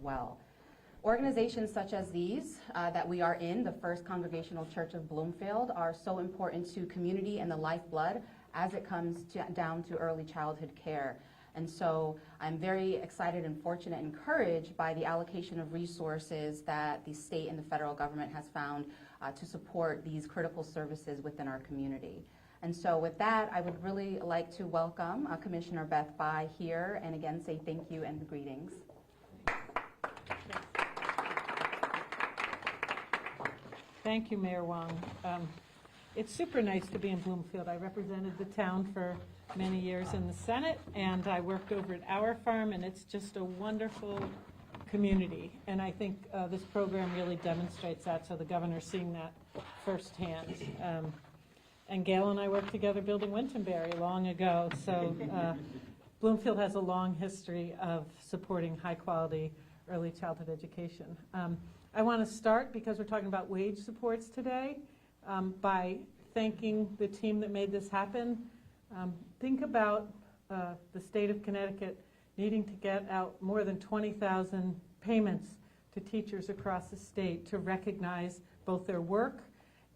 well. Organizations such as these that we are in, the First Congregational Church of Bloomfield, are so important to community and the lifeblood as it comes down to early childhood care. And so I'm very excited and fortunate and encouraged by the allocation of resources that the state and the federal government has found to support these critical services within our community. And so with that, I would really like to welcome Commissioner Beth Bai here and again say thank you and greetings. Thank you, Mayor Wong. It's super nice to be in Bloomfield. I represented the town for many years in the Senate, and I worked over at Our Farm, and it's just a wonderful community. And I think this program really demonstrates that, so the governor's seeing that firsthand. And Gail and I worked together building Wintonberry long ago, so Bloomfield has a long history of supporting high-quality early childhood education. I want to start, because we're talking about wage supports today, by thanking the team that made this happen. Think about the state of Connecticut needing to get out more than 20,000 payments to teachers across the state to recognize both their work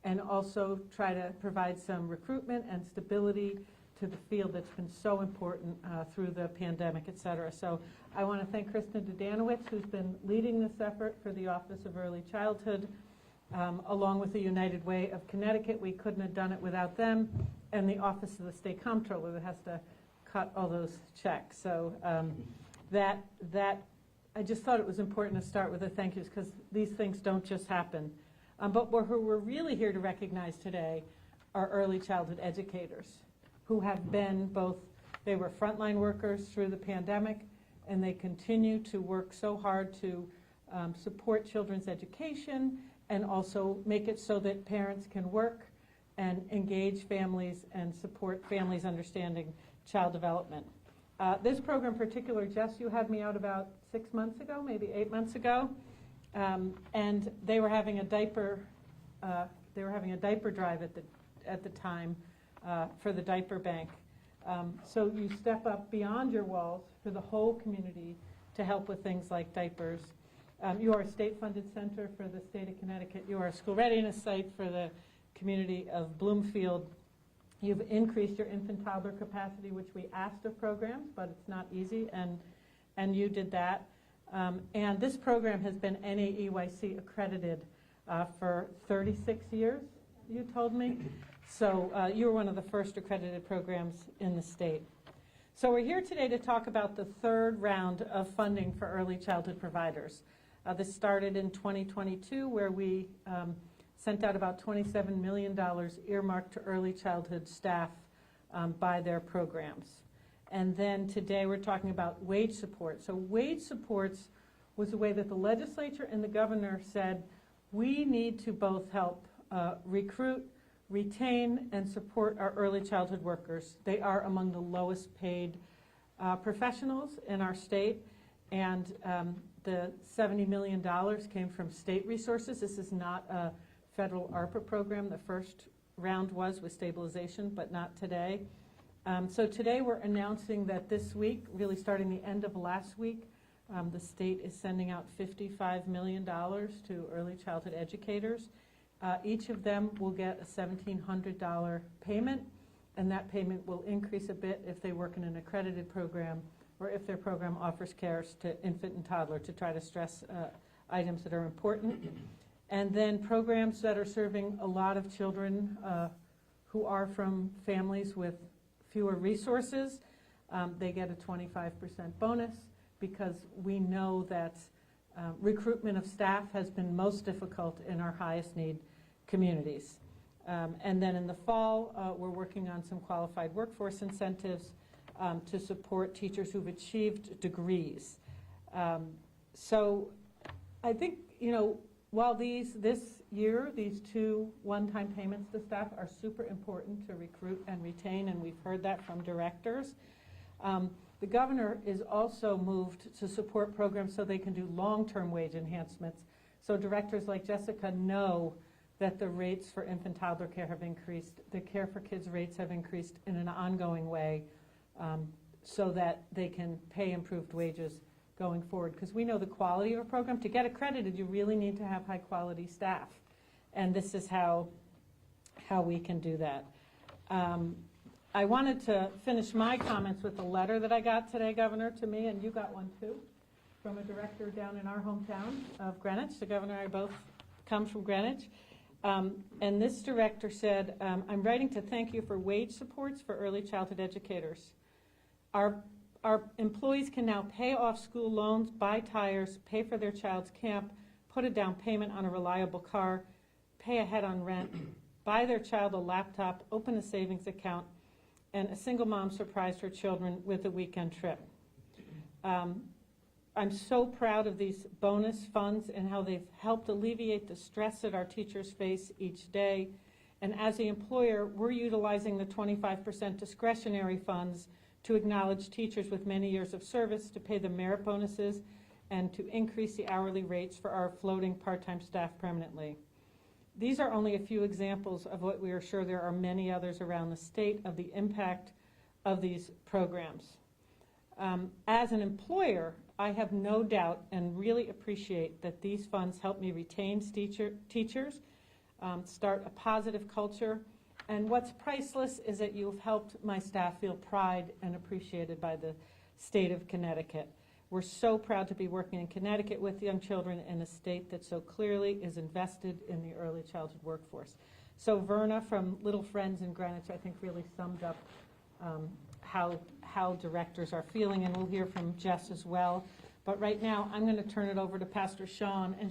and also try to provide some recruitment and stability to the field that's been so important through the pandemic, et cetera. So I want to thank Kristen Dodanowicz, who's been leading this effort for the Office of Early Childhood, along with the United Way of Connecticut. We couldn't have done it without them, and the Office of the State Comptroller that has to cut all those checks. So I just thought it was important to start with the thank yous, because these things don't just happen. But who we're really here to recognize today are early childhood educators, who have been they were frontline workers through the pandemic, and they continue to work so hard to support children's education and also make it so that parents can work and engage families and support families understanding child development. This program in particular, Jess, you had me out about 6 months ago, maybe 8 months ago, and they were having a diaper drive at the time for the diaper bank. So you step up beyond your walls for the whole community to help with things like diapers. You are a state-funded center for the state of Connecticut. You are a school readiness site for the community of Bloomfield. You've increased your infant toddler capacity, which we asked of programs, but it's not easy, and you did that. And this program has been NAEYC accredited for 36 years, you told me. So you were one of the first accredited programs in the state. So we're here today to talk about the third round of funding for early childhood providers. This started in 2022, where we sent out about $27 million earmarked to early childhood staff by their programs. And then today we're talking about wage support. So wage supports was a way that the legislature and the governor said, we need to both help recruit, retain, and support our early childhood workers. They are among the lowest paid professionals in our state, and the $70 million came from state resources. This is not a federal ARPA program. The first round was with stabilization, but not today. So today we're announcing that this week, really starting the end of last week, the state is sending out $55 million to early childhood educators. Each of them will get a $1,700 payment, and that payment will increase a bit if they work in an accredited program or if their program offers cares to infant and toddler, to try to stress items that are important. And then programs that are serving a lot of children who are from families with fewer resources, they get a 25% bonus, because we know that recruitment of staff has been most difficult in our highest need communities. And then in the fall, we're working on some qualified workforce incentives to support teachers who've achieved degrees. So I think, while this year, these two one-time payments to staff are super important to recruit and retain, and we've heard that from directors, the governor is also moved to support programs so they can do long-term wage enhancements. So directors like Jessica know that the rates for infant toddler care have increased, the care for kids rates have increased in an ongoing way, so that they can pay improved wages going forward, because we know the quality of a program. To get accredited, you really need to have high-quality staff, and this is how we can do that. I wanted to finish my comments with a letter that I got today, Governor, to me, and you got one too, from a director down in our hometown of Greenwich. The Governor and I both come from Greenwich. And this director said, I'm writing to thank you for wage supports for early childhood educators. Our employees can now pay off school loans, buy tires, pay for their child's camp, put a down payment on a reliable car, pay ahead on rent, buy their child a laptop, open a savings account, and a single mom surprised her children with a weekend trip. I'm so proud of these bonus funds and how they've helped alleviate the stress that our teachers face each day. And as the employer, we're utilizing the 25% discretionary funds to acknowledge teachers with many years of service, to pay the merit bonuses, and to increase the hourly rates for our floating part-time staff permanently. These are only a few examples of what we are sure there are many others around the state of the impact of these programs. As an employer, I have no doubt and really appreciate that these funds help me retain teachers, start a positive culture, and what's priceless is that you've helped my staff feel pride and appreciated by the state of Connecticut. We're so proud to be working in Connecticut with young children in a state that so clearly is invested in the early childhood workforce. So Verna from Little Friends in Greenwich, I think, really summed up how directors are feeling, and we'll hear from Jess as well. But right now, I'm going to turn it over to Pastor Sean. And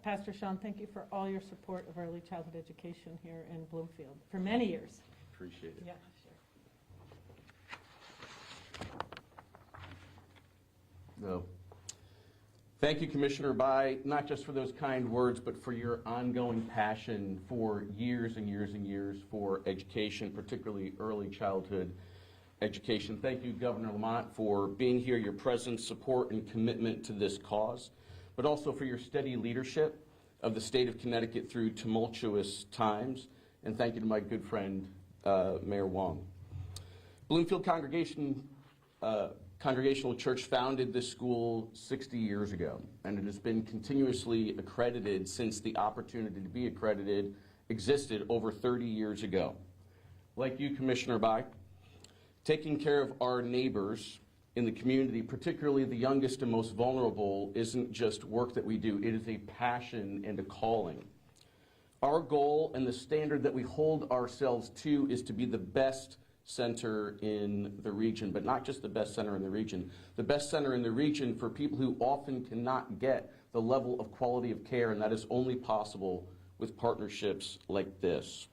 Pastor Sean, thank you for all your support of early childhood education here in Bloomfield for many years. Appreciate it. Yeah, sure. No. Thank you, Commissioner Bai, not just for those kind words, but for your ongoing passion for years and years and years for education, particularly early childhood education. Thank you, Governor Lamont, for being here, your presence, support, and commitment to this cause, but also for your steady leadership of the state of Connecticut through tumultuous times. And thank you to my good friend, Mayor Wong. Bloomfield Congregational Church founded this school 60 years ago, and it has been continuously accredited since the opportunity to be accredited existed over 30 years ago. Like you, Commissioner Bai, taking care of our neighbors in the community, particularly the youngest and most vulnerable, isn't just work that we do. It is a passion and a calling. Our goal and the standard that we hold ourselves to is to be the best center in the region, but not just the best center in the region. The best center in the region for people who often cannot get the level of quality of care, and that is only possible with partnerships like this.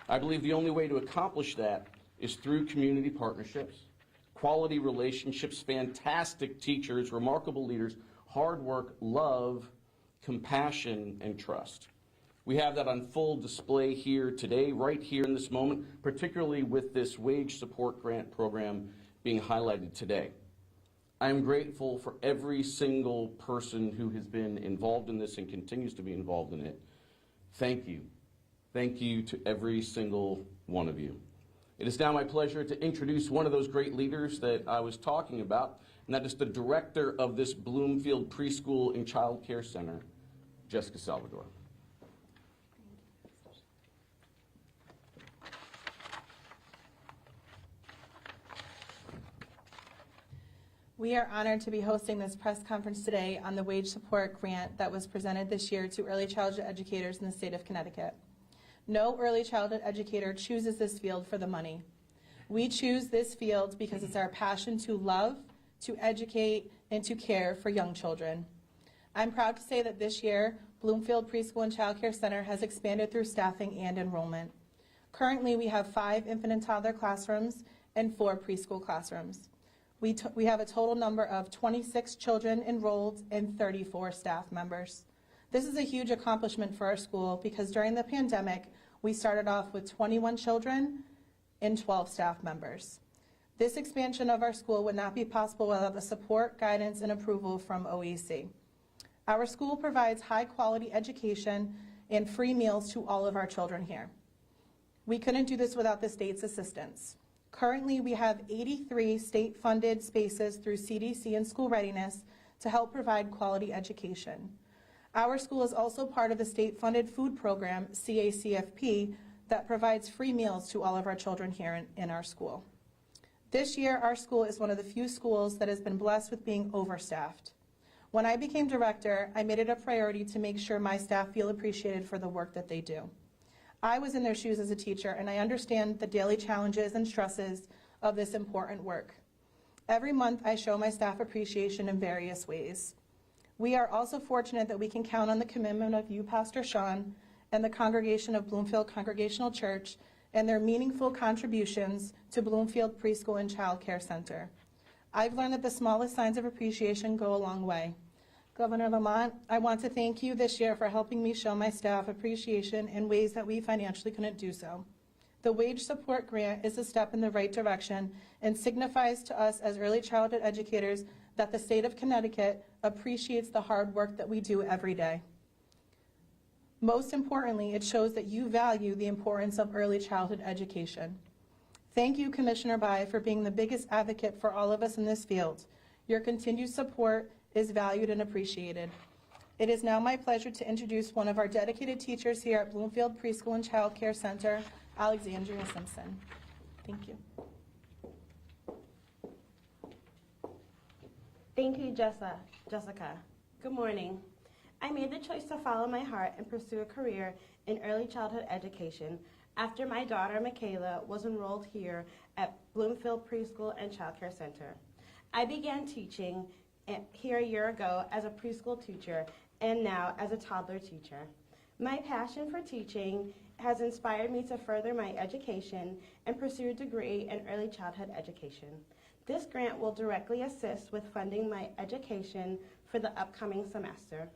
I believe the only way to accomplish that is through community partnerships, quality relationships, fantastic teachers, remarkable leaders, hard work, love, compassion, and trust. We have that on full display here today, right here in this moment, particularly with this wage support grant program being highlighted today. I am grateful for every single person who has been involved in this and continues to be involved in it. Thank you. Thank you to every single one of you. It is now my pleasure to introduce one of those great leaders that I was talking about, and that is the director of this Bloomfield Preschool and Child Care Center, Jessica Salvador. We are honored to be hosting this press conference today on the wage support grant that was presented this year to early childhood educators in the state of Connecticut. No early childhood educator chooses this field for the money. We choose this field because it's our passion to love, to educate, and to care for young children. I'm proud to say that this year, Bloomfield Preschool and Child Care Center has expanded through staffing and enrollment. Currently, we have 5 infant and toddler classrooms and 4 preschool classrooms. We have a total number of 26 children enrolled and 34 staff members. This is a huge accomplishment for our school because during the pandemic, we started off with 21 children and 12 staff members. This expansion of our school would not be possible without the support, guidance, and approval from OEC. Our school provides high-quality education and free meals to all of our children here. We couldn't do this without the state's assistance. Currently, we have 83 state-funded spaces through CDC and School Readiness to help provide quality education. Our school is also part of the state-funded food program, CACFP, that provides free meals to all of our children here in our school. This year, our school is one of the few schools that has been blessed with being overstaffed. When I became director, I made it a priority to make sure my staff feel appreciated for the work that they do. I was in their shoes as a teacher, and I understand the daily challenges and stresses of this important work. Every month, I show my staff appreciation in various ways. We are also fortunate that we can count on the commitment of you, Pastor Sean, and the congregation of Bloomfield Congregational Church and their meaningful contributions to Bloomfield Preschool and Child Care Center. I've learned that the smallest signs of appreciation go a long way. Governor Lamont, I want to thank you this year for helping me show my staff appreciation in ways that we financially couldn't do so. The wage support grant is a step in the right direction and signifies to us as early childhood educators that the state of Connecticut appreciates the hard work that we do every day. Most importantly, it shows that you value the importance of early childhood education. Thank you, Commissioner Bai, for being the biggest advocate for all of us in this field. Your continued support is valued and appreciated. It is now my pleasure to introduce one of our dedicated teachers here at Bloomfield Preschool and Child Care Center, Alexandria Simpson. Thank you. Thank you, Jessica. Good morning. I made the choice to follow my heart and pursue a career in early childhood education after my daughter, Michaela, was enrolled here at Bloomfield Preschool and Child Care Center. I began teaching here a year ago as a preschool teacher and now as a toddler teacher. My passion for teaching has inspired me to further my education and pursue a degree in early childhood education. This grant will directly assist with funding my education for the upcoming semester.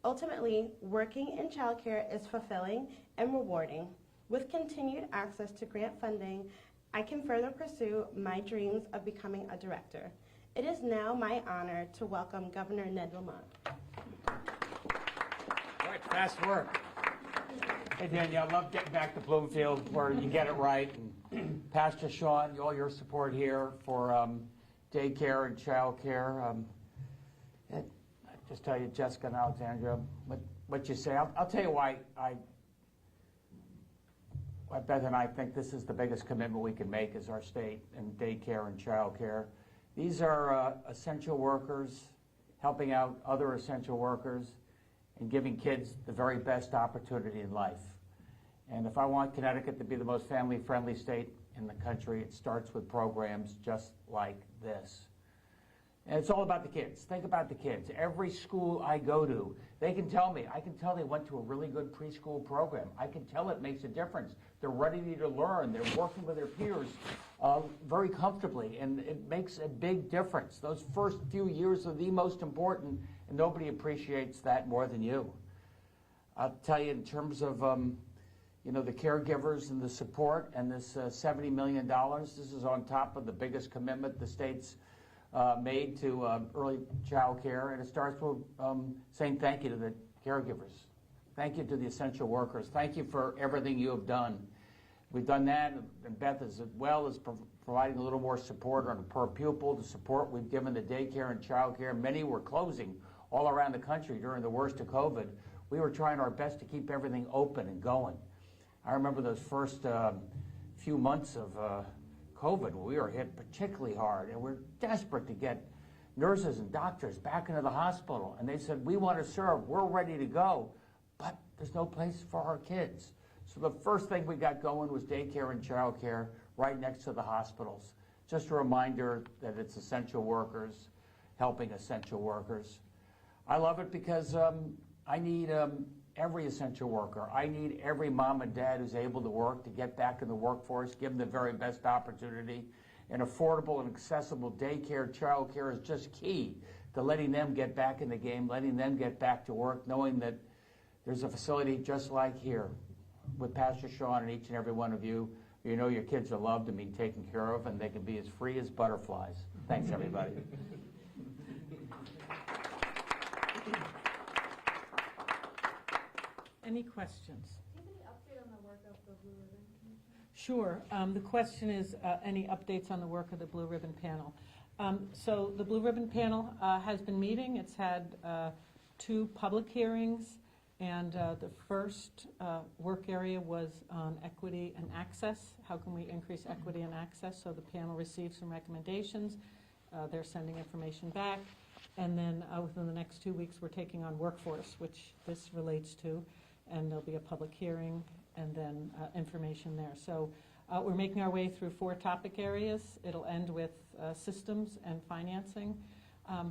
Ultimately, working in childcare is fulfilling and rewarding. With continued access to grant funding, I can further pursue my dreams of becoming a director. It is now my honor to welcome Governor Ned Lamont. All right, fast work. Hey, Danielle, I love getting back to Bloomfield where you get it right. And Pastor Sean, all your support here for daycare and child care. I just tell you, Jessica and Alexandra, what you say. I'll tell you why Beth and I think this is the biggest commitment we can make as our state in daycare and child care. These are essential workers helping out other essential workers and giving kids the very best opportunity in life. And if I want Connecticut to be the most family-friendly state in the country, it starts with programs just like this. And it's all about the kids. Think about the kids. Every school I go to, they can tell me. I can tell they went to a really good preschool program. I can tell it makes a difference. They're ready to learn. They're working with their peers very comfortably, and it makes a big difference. Those first few years are the most important, and nobody appreciates that more than you. I'll tell you in terms of the caregivers and the support and this $70 million, this is on top of the biggest commitment the state's made to early child care, and it starts with saying thank you to the caregivers. Thank you to the essential workers. Thank you for everything you have done. We've done that, and Beth as well as providing a little more support on a per pupil, the support we've given the daycare and child care. Many were closing all around the country during the worst of COVID. We were trying our best to keep everything open and going. I remember those first few months of COVID, we were hit particularly hard, and we're desperate to get nurses and doctors back into the hospital. And they said, we want to serve, we're ready to go, but there's no place for our kids. So the first thing we got going was daycare and child care right next to the hospitals. Just a reminder that it's essential workers helping essential workers. I love it because I need every essential worker. I need every mom and dad who's able to work to get back in the workforce, give them the very best opportunity. And affordable and accessible daycare, child care is just key to letting them get back in the game, letting them get back to work, knowing that there's a facility just like here with Pastor Sean and each and every one of you. You know your kids are loved and being taken care of, and they can be as free as butterflies. Thanks, everybody. Any questions? Do you have any update on the work of the Blue Ribbon Commission? Sure. The question is, any updates on the work of the Blue Ribbon Panel? So the Blue Ribbon Panel has been meeting. It's had 2 public hearings, and the first work area was on equity and access. How can we increase equity and access? So the panel received some recommendations. They're sending information back. And then within the next 2 weeks, we're taking on workforce, which this relates to, and there'll be a public hearing and then information there. So we're making our way through 4 topic areas. It'll end with systems and financing.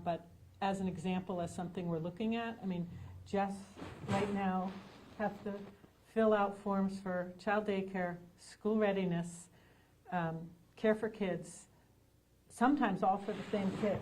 But as an example, as something we're looking at, I mean, Jess right now has to fill out forms for child daycare, school readiness, care for kids, sometimes all for the same kid.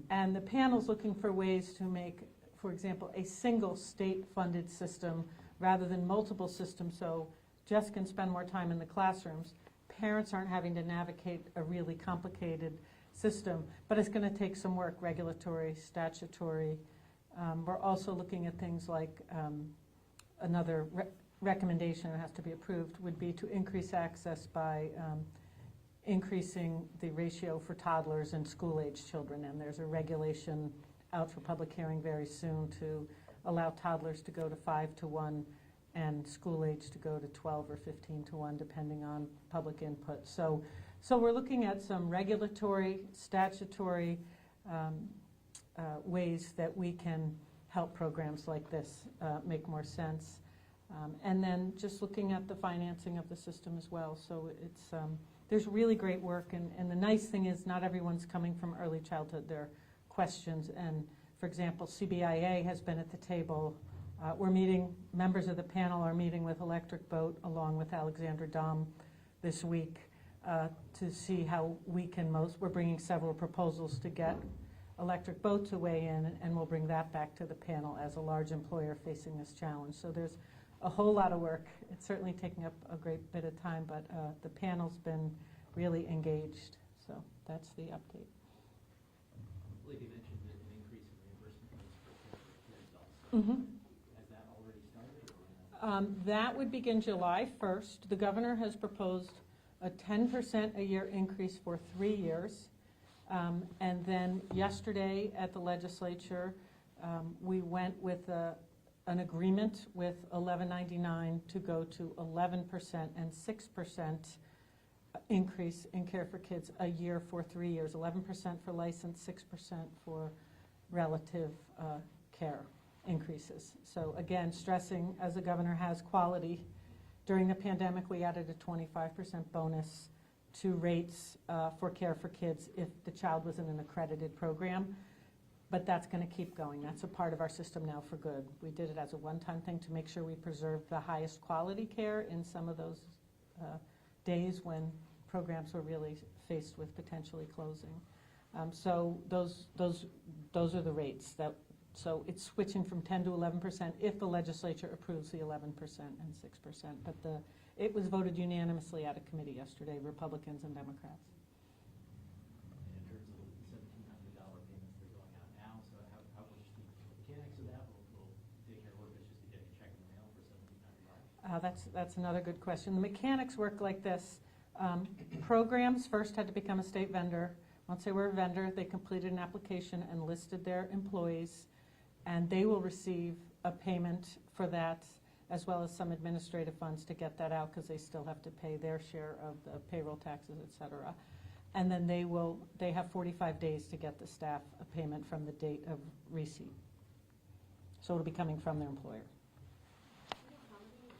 And the panel's looking for ways to make, for example, a single state-funded system rather than multiple systems, so Jess can spend more time in the classrooms. Parents aren't having to navigate a really complicated system, but it's going to take some work, regulatory, statutory. We're also looking at things like another recommendation that has to be approved would be to increase access by increasing the ratio for toddlers and school-age children. And there's a regulation out for public hearing very soon to allow toddlers to go to 5-to-1 and school-age to go to 12 or 15-to-1, depending on public input. So we're looking at some regulatory, statutory ways that we can help programs like this make more sense. And then just looking at the financing of the system as well. So it's there's really great work, and the nice thing is not everyone's coming from early childhood. There are questions, and for example, CBIA has been at the table. We're meeting, members of the panel are meeting with Electric Boat along with Alexandra Dom this week to see how we can we're bringing several proposals to get Electric Boat to weigh in, and we'll bring that back to the panel as a large employer facing this challenge. So there's a whole lot of work. It's certainly taking up a great bit of time, but the panel's been really engaged. So that's the update. I believe you mentioned an increase in reimbursement rates for kids also. Mm-hmm. Has that already started? Or That would begin July 1st. The governor has proposed a 10% a year increase for 3 years. And then yesterday at the legislature, we went with an agreement with 1199 to go to 11% and 6% increase in care for kids a year for 3 years, 11% for licensed, 6% for relative care increases. So again, stressing, as the governor has, quality. During the pandemic, we added a 25% bonus to rates for care for kids if the child was in an accredited program. But that's going to keep going. That's a part of our system now for good. We did it as a one-time thing to make sure we preserve the highest quality care in some of those days when programs were really faced with potentially closing. So those are the rates. So it's switching from 10 to 11% if the legislature approves the 11% and 6%. But it was voted unanimously at a committee yesterday, Republicans and Democrats. in terms of the $1,700 payments that are going out now, so how will just the mechanics of that? Will daycare workers just be getting a check in the mail for $1,700? That's another good question. The mechanics work like this. Programs first had to become a state vendor. Once they were a vendor, they completed an application and listed their employees, and they will receive a payment for that, as well as some administrative funds to get that out, because they still have to pay their share of the payroll taxes, et cetera. And then they have 45 days to get the staff a payment from the date of receipt. So it'll be coming from their employer. How many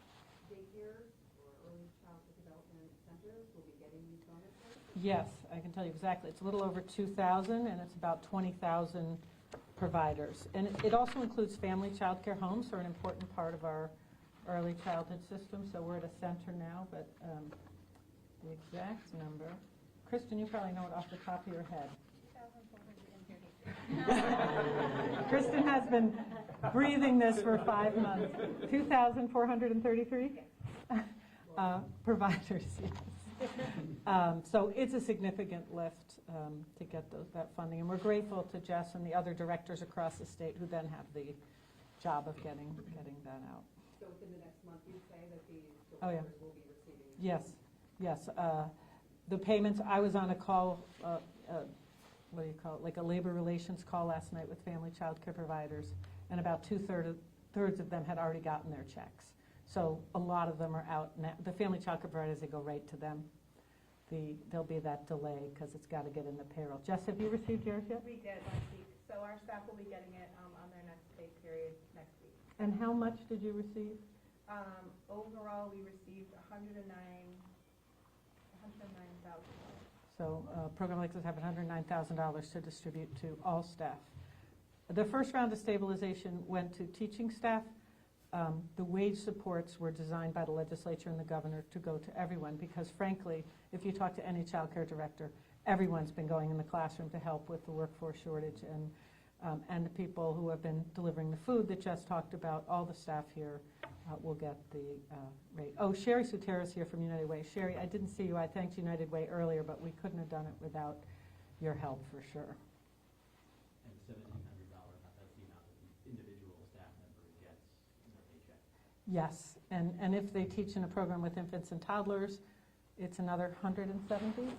daycares or early childhood development centers will be getting these bonuses? Yes, I can tell you exactly. It's a little over 2,000, and it's about 20,000 providers. And it also includes family child care homes, so an important part of our early childhood system. So we're at a center now, but the exact number, Kristen, you probably know it off the top of your head. 2,433. Kristen has been breathing this for 5 months. 2,433 providers, yes. So it's a significant lift to get that funding. And we're grateful to Jess and the other directors across the state who then have the job of getting that out. So within the next month, you'd say that these Oh, yeah. providers will be receiving Yes, yes. The payments, I was on a call, what do you call it, like a labor relations call last night with family child care providers, and about two-thirds of them had already gotten their checks. So a lot of them are out now. The family child care providers, they go right to them. There'll be that delay because it's got to get in the payroll. Jess, have you received yours yet? We did last week, so our staff will be getting it on their next pay period next week. And how much did you receive? Overall, we received $109,000. So a program like this have $109,000 to distribute to all staff. The first round of stabilization went to teaching staff. The wage supports were designed by the legislature and the governor to go to everyone because, frankly, if you talk to any child care director, everyone's been going in the classroom to help with the workforce shortage and the people who have been delivering the food that Jess talked about. All the staff here will get the rate. Oh, Sherry Sutera's here from United Way. Sherry, I didn't see you. I thanked United Way earlier, but we couldn't have done it without your help for sure. And $1,700, that's the amount that the individual staff member gets in their paycheck. Yes, and if they teach in a program with infants and toddlers, it's another 170?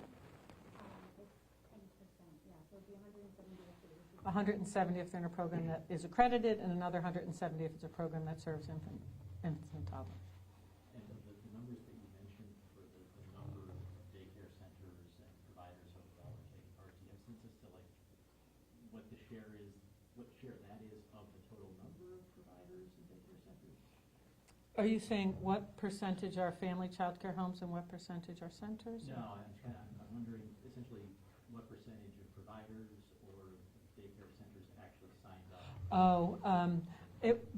170 if they're in a program that is accredited, and another 170 if it's a program that serves infants and toddlers. And the numbers that you mentioned for the number of daycare centers and providers overall are taking part, do you have a sense as to like what the share is, what share that is of the total number of providers and daycare centers? Are you saying what percentage are family child care homes and what percentage are centers? No, I'm wondering essentially what percentage of providers or daycare centers actually signed up. Oh,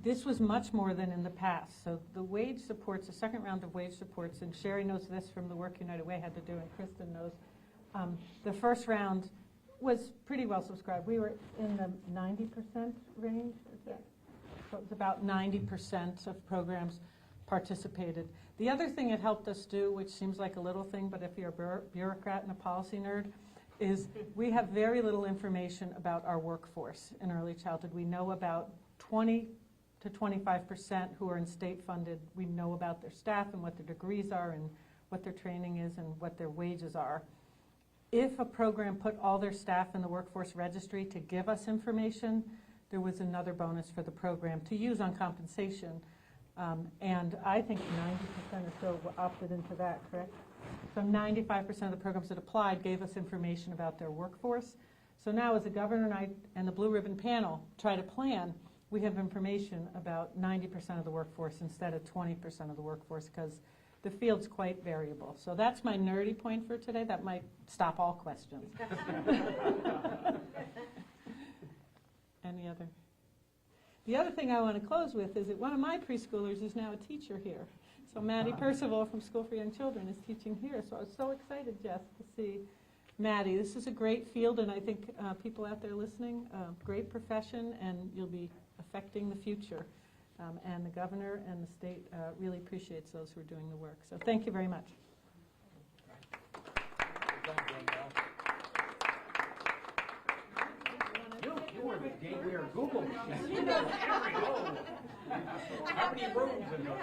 this was much more than in the past. So the wage supports, the second round of wage supports, and Sherry knows this from the work United Way had to do, and Kristen knows, the first round was pretty well subscribed. We were in the 90% range, is that? So it was about 90% of programs participated. The other thing it helped us do, which seems like a little thing, but if you're a bureaucrat and a policy nerd, is we have very little information about our workforce in early childhood. We know about 20 to 25% who are in state funded. We know about their staff and what their degrees are and what their training is and what their wages are. If a program put all their staff in the workforce registry to give us information, there was another bonus for the program to use on compensation. And I think 90% or so opted into that, correct? So 95% of the programs that applied gave us information about their workforce. So now as the governor and I and the Blue Ribbon panel try to plan, we have information about 90% of the workforce instead of 20% of the workforce because the field's quite variable. So that's my nerdy point for today. That might stop all questions. Any other? The other thing I want to close with is that one of my preschoolers is now a teacher here. So Maddie Percival from School for Young Children is teaching here. So I was so excited, Jess, to see Maddie. This is a great field, and I think people out there listening, great profession, and you'll be affecting the future. And the governor and the state really appreciates those who are doing the work. So thank you very much. You were the gateway or Google. How many rooms in those?